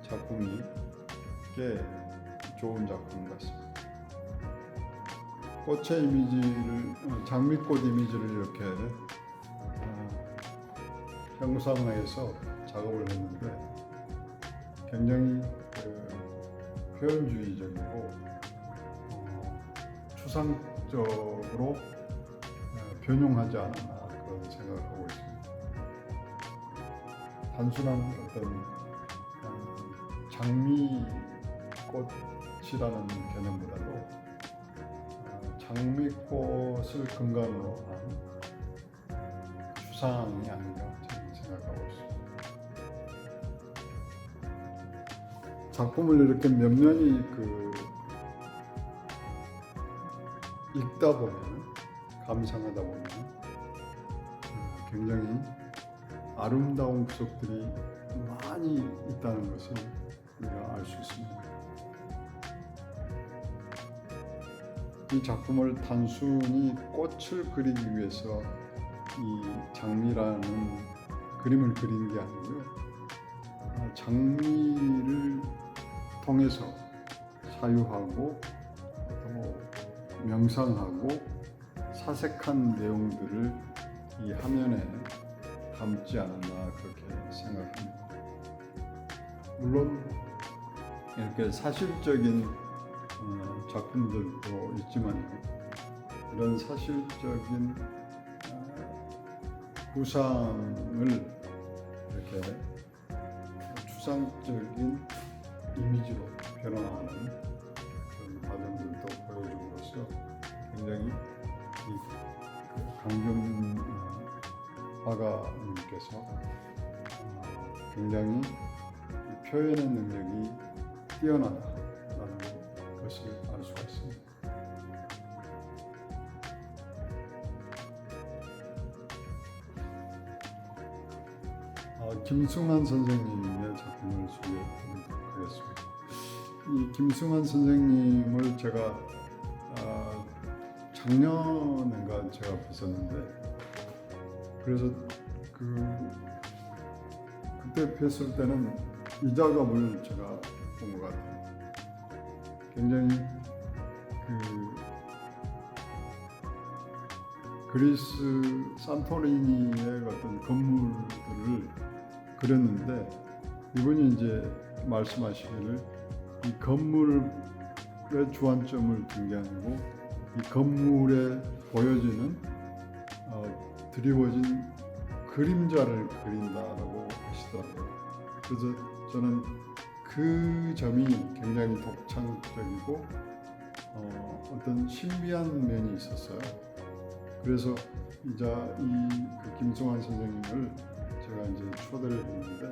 작품이 꽤 좋은 작품 같습니다. 꽃의 이미지를, 장미꽃 이미지를 이렇게 형상화해서 작업을 했는데 굉장히 표현주의적이고 추상적으로 변용하지 않았나 그런 생각을 하고 있습니다. 단순한 어떤 장미꽃이라는 개념보다도 장미꽃을 근간으로 한 추상이 아닌가 저는 생각하고 있습니다. 작품을 이렇게 몇 년이 읽다 보면, 감상하다 보면 굉장히 아름다운 구석들이 많이 있다는 것을 우리가 알 수 있습니다. 이 작품을 단순히 꽃을 그리기 위해서 이 장미라는 그림을 그리는 게 아니고요. 장미를 통해서 사유하고 또 명상하고 사색한 내용들을 이 화면에 담지 않았나 그렇게 생각합니다. 물론 이렇게 사실적인 작품들도 있지만요. 이런 사실적인 구상을 이렇게 추상적인 이미지로 변화하는 그런 과정들도 보여줌으로써 굉장히 이 강정 화가님께서 굉장히 표현의 능력이 뛰어나다라는 것을 알 수가 있습니다. 김승환 선생님의 작품을 소개해드리도록 하겠습니다. 이 김승환 선생님을 제가 작년인가 제가 뵀었는데 그래서 그때 뵀을 때는 이 작업을 제가 본 것 같아요. 굉장히 그리스 산토리니의 어떤 건물들을 그렸는데 이분이 이제 말씀하시기를 이 건물의 주안점을 둔 게 아니고 이 건물에 보여지는 드리워진 그림자를 그린다라고 하시더라고요. 그래서 저는 그 점이 굉장히 독창적이고 어떤 신비한 면이 있었어요. 그래서 이제 이 김승환 선생님을 제가 이제 초대를 했는데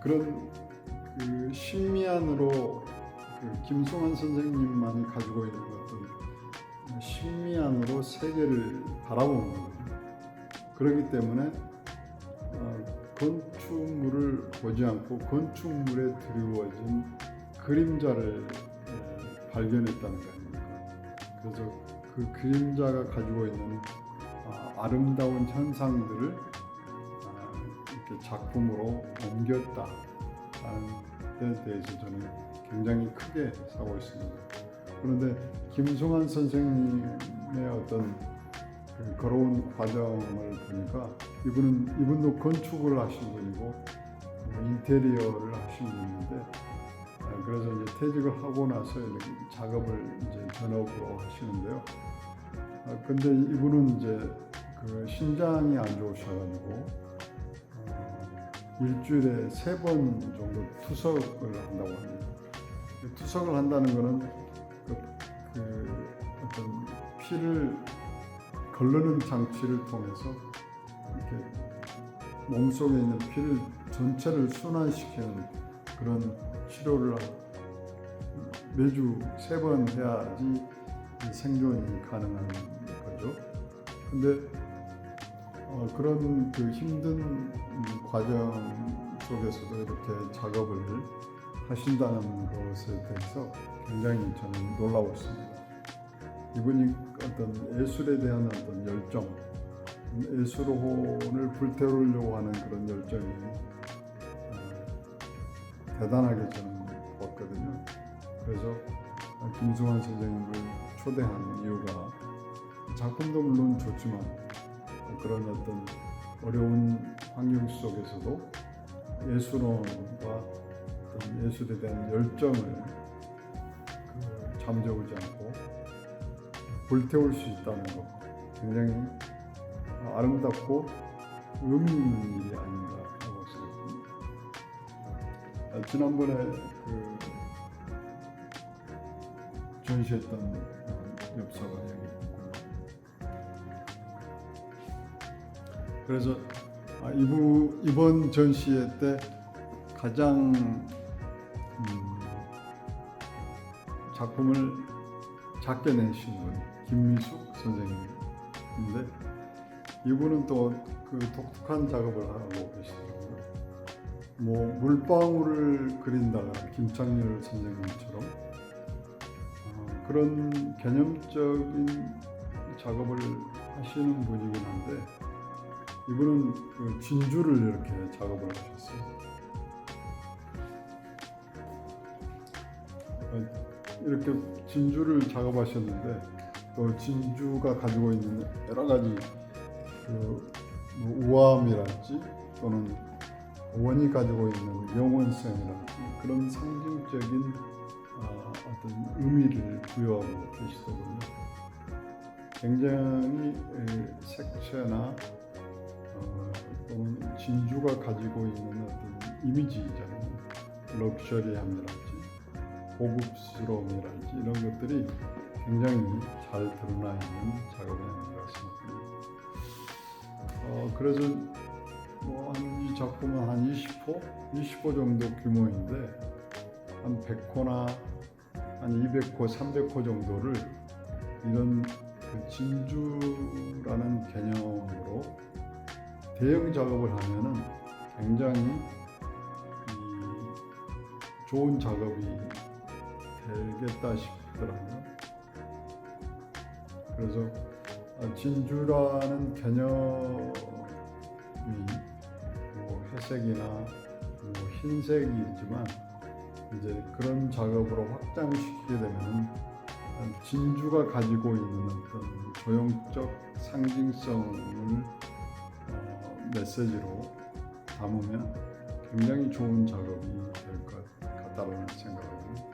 그런 신미안으로 김승환 선생님만이 가지고 있는 어떤 신미안으로 세계를 바라보는 거거든요. 그렇기 때문에 건축물을 보지 않고 건축물에 드리워진 그림자를 발견했다는 거 아닙니까? 그래서 그 그림자가 가지고 있는 아름다운 현상들을 이렇게 작품으로 옮겼다라는 데 대해서 저는 굉장히 크게 사고 있습니다. 그런데 김승환 선생님의 어떤 걸어온 과정을 보니까 이분도 건축을 하신 분이고 인테리어를 하신 분인데 그래서 이제 퇴직을 하고 나서 이렇게 작업을 이제 전업으로 하시는데요. 근데 이분은 이제 신장이 안 좋으셔가지고 일주일에 3번 정도 투석을 한다고 합니다. 투석을 한다는 거는 어떤 피를 걸르는 장치를 통해서 이렇게 몸속에 있는 피를 전체를 순환시키는 그런 치료를 매주 3번 해야지 생존이 가능한 거죠. 근데 그런 그 힘든 과정 속에서도 이렇게 작업을 하신다는 것에 대해서 굉장히 저는 놀라웠습니다. 이분이 어떤 예술에 대한 어떤 열정, 예술혼을 불태우려고 하는 그런 열정이 대단하게 저는 보았거든요. 그래서 김승환 선생님을 초대한 이유가 작품도 물론 좋지만 그런 어떤 어려운 환경 속에서도 예술혼과 어떤 예술에 대한 열정을 잠재우지 않고 불태울 수 있다는 것, 굉장히 아름답고 의미 있는 일이 아닌가 하고 생각합니다. 지난번에 그 전시했던 엽서가 여기 있고요. 그래서 이번 전시회 때 가장 작품을 작게 내신 분 김미숙 선생님인데, 이분은 또 그 독특한 작업을 하고 계시더라고요. 뭐 물방울을 그린다가 김창렬 선생님처럼 그런 개념적인 작업을 하시는 분이긴 한데, 이분은 그 진주를 이렇게 작업을 하셨어요. 이렇게 진주를 작업하셨는데, 또 진주가 가지고 있는 여러 가지 그 우아함이랄지 또는 원이 가지고 있는 영원성이랄지 그런 상징적인 어떤 의미를 부여하고 계시더군요. 굉장히 색채나 또는 진주가 가지고 있는 어떤 이미지잖아요. 럭셔리함이랄지 고급스러움이랄지 이런 것들이 굉장히 잘 드러나 있는 작업이 아닌가 생각합니다. 그래서 이 작품은 한 20호 정도 규모인데, 한 100호나 한 200호, 300호 정도를 이런 그 진주라는 개념으로 대형 작업을 하면은 굉장히 좋은 작업이 되겠다 싶더라고요. 그래서 진주라는 개념이 뭐 회색이나 뭐 흰색이지만 이제 그런 작업으로 확장시키게 되면 진주가 가지고 있는 어떤 조형적 상징성을 메시지로 담으면 굉장히 좋은 작업이 될 것 같다는 생각을 하고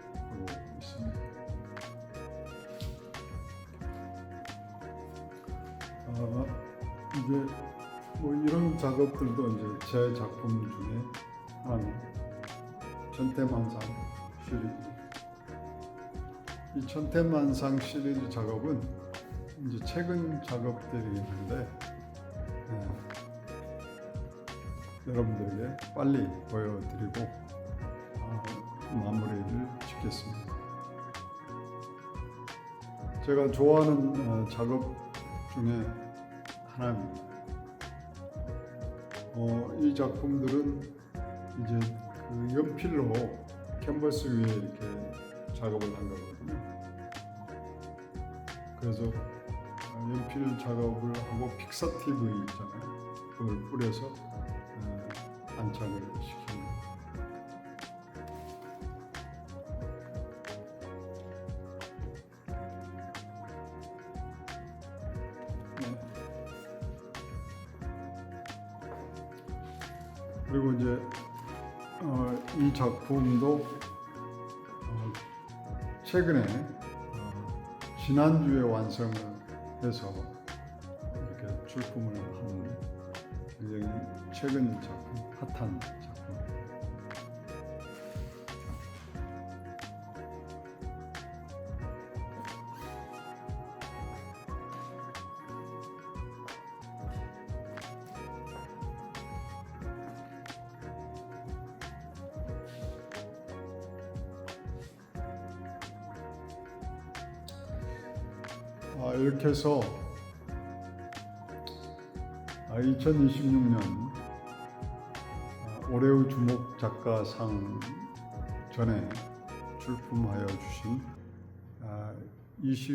있습니다. 이제 뭐 이런 작업들도 이제 제 작품 중에 하나는 천태만상 시리즈. 이 천태만상 시리즈 작업은 이제 최근 작업들이 있는데 여러분들에게 빨리 보여드리고 마무리를 짓겠습니다. 제가 좋아하는 작업 중에 하나입니다. 이 작품들은 이제 그 연필로 캔버스 위에 이렇게 작업을 한 거거든요. 그래서 연필 작업을 하고 픽사티브 있잖아요. 그걸 뿌려서 안착을 시킵니다. 그리고 이제 이 작품도 최근에 지난주에 완성을 해서 이렇게 출품을 한 굉장히 최근 작품, 핫한 작품. 이렇게 해서 2026년 올해의 주목 작가상 전에 출품하여 주신